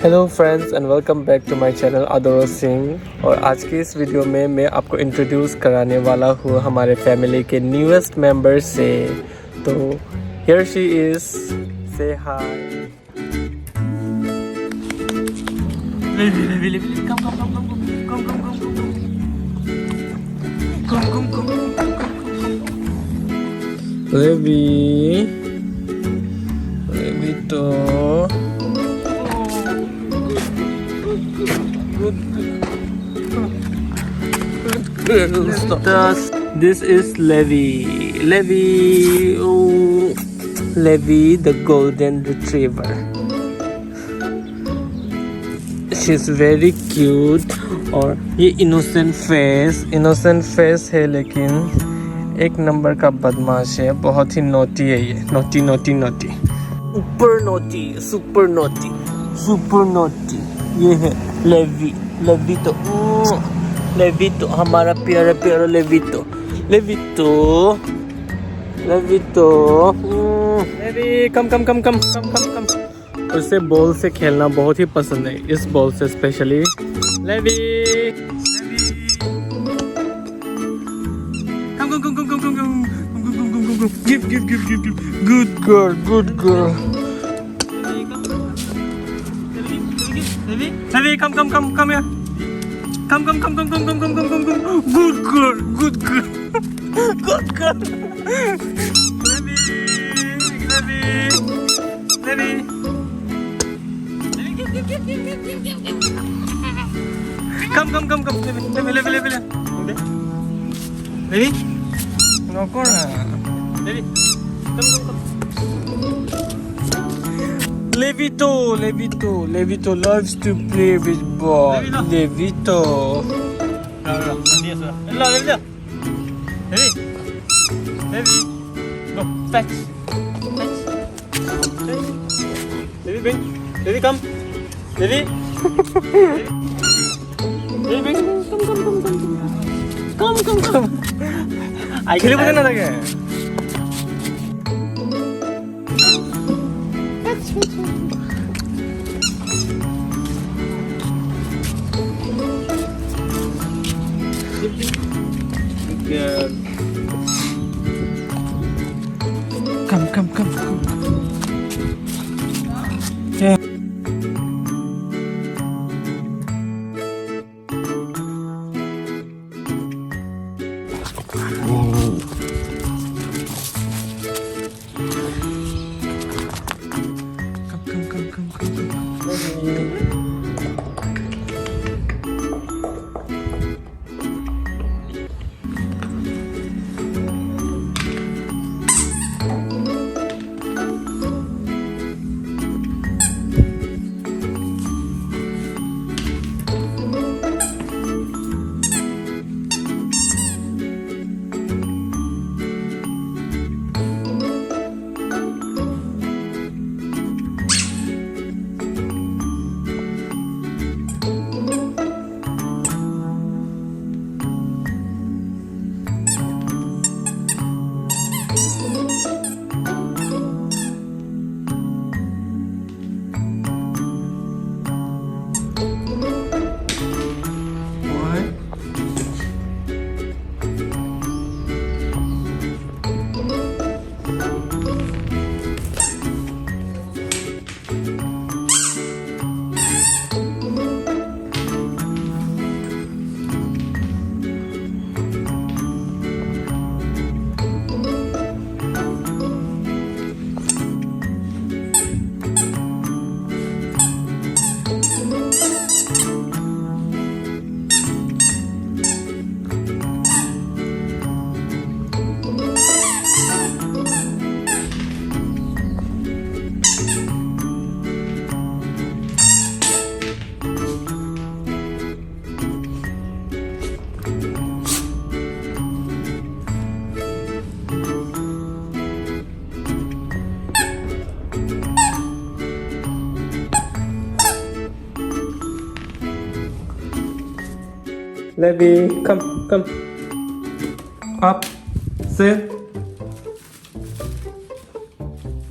Hello friends and welcome back to my channel adorosingh। और आज की इस वीडियो में मैं आपको इंट्रोड्यूस कराने वाला हूँ हमारे फैमिली के न्यूएस्ट मेंबर से। तो हियर शी इज, से हाय। लेवी तो This is Levi, oh, Levi the golden retriever. She's very cute और ये innocent face है, लेकिन एक नंबर का बदमाश है, बहुत ही नोटी है ये, नोटी सुपर नोटी ये है लेवी तो हमारा प्यारा लेवी तो कम। उसे बॉल से खेलना बहुत ही पसंद है, इस बॉल से specially. Levi give good girl Levi, come here. Come. Good girl. Levi. Come. Levi. No corner. Levi. Come. Levito loves to play with ball. Levito. Levi. Go, fetch. Levi, bring. Levi, come. Levi. Levi, bring. Come. I can live with again. Good. Come. Yeah. Come. Levi, come. Up, sit.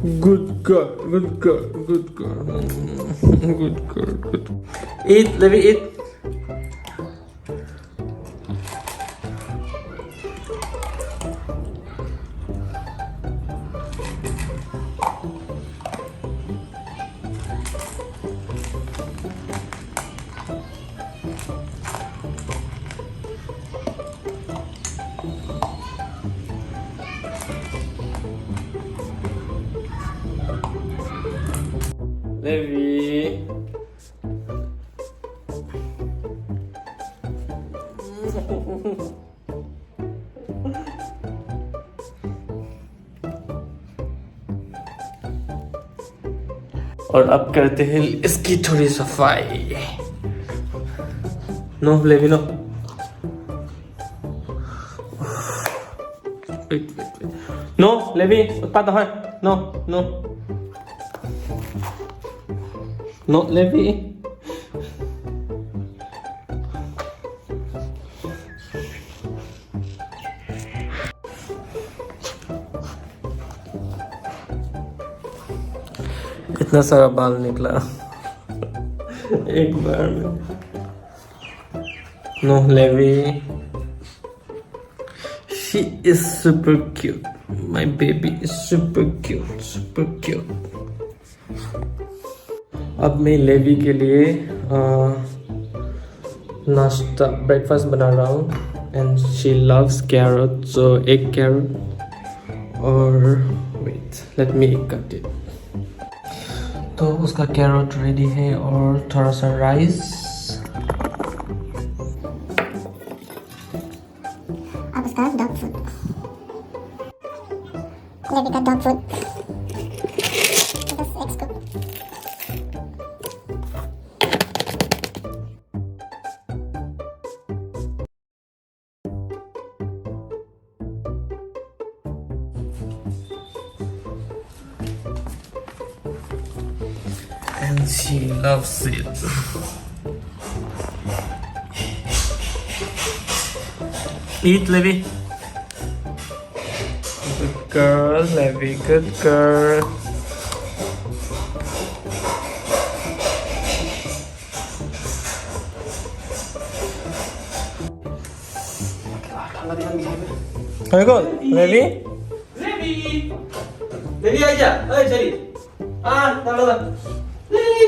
Good girl, good girl, good girl. Good girl, good. Eat, Levi, eat. Levi. और अब करते हैं इसकी थोड़ी सफाई. No Levi no. No Levi उत्पाद है. No no no Levi. इतना सारा बाल निकला एक बार में. No Levi. She is super cute. My baby is super cute, super cute. अब मैं लेवी के लिए नाश्ता ब्रेकफास्ट बना रहा हूँ. And she loves carrot, so एक कैरट और wait let me cut it. तो उसका कैरट रेडी है और थोड़ा सा राइस. अब उसका डॉग फूड, लेवी का डॉग फूड. बस एक scoop. And she loves it. Eat, Levi. Good girl, Levi. Good girl. Ayo, go, Levi. Levi, Levi aja, cari. Taruh. Levi.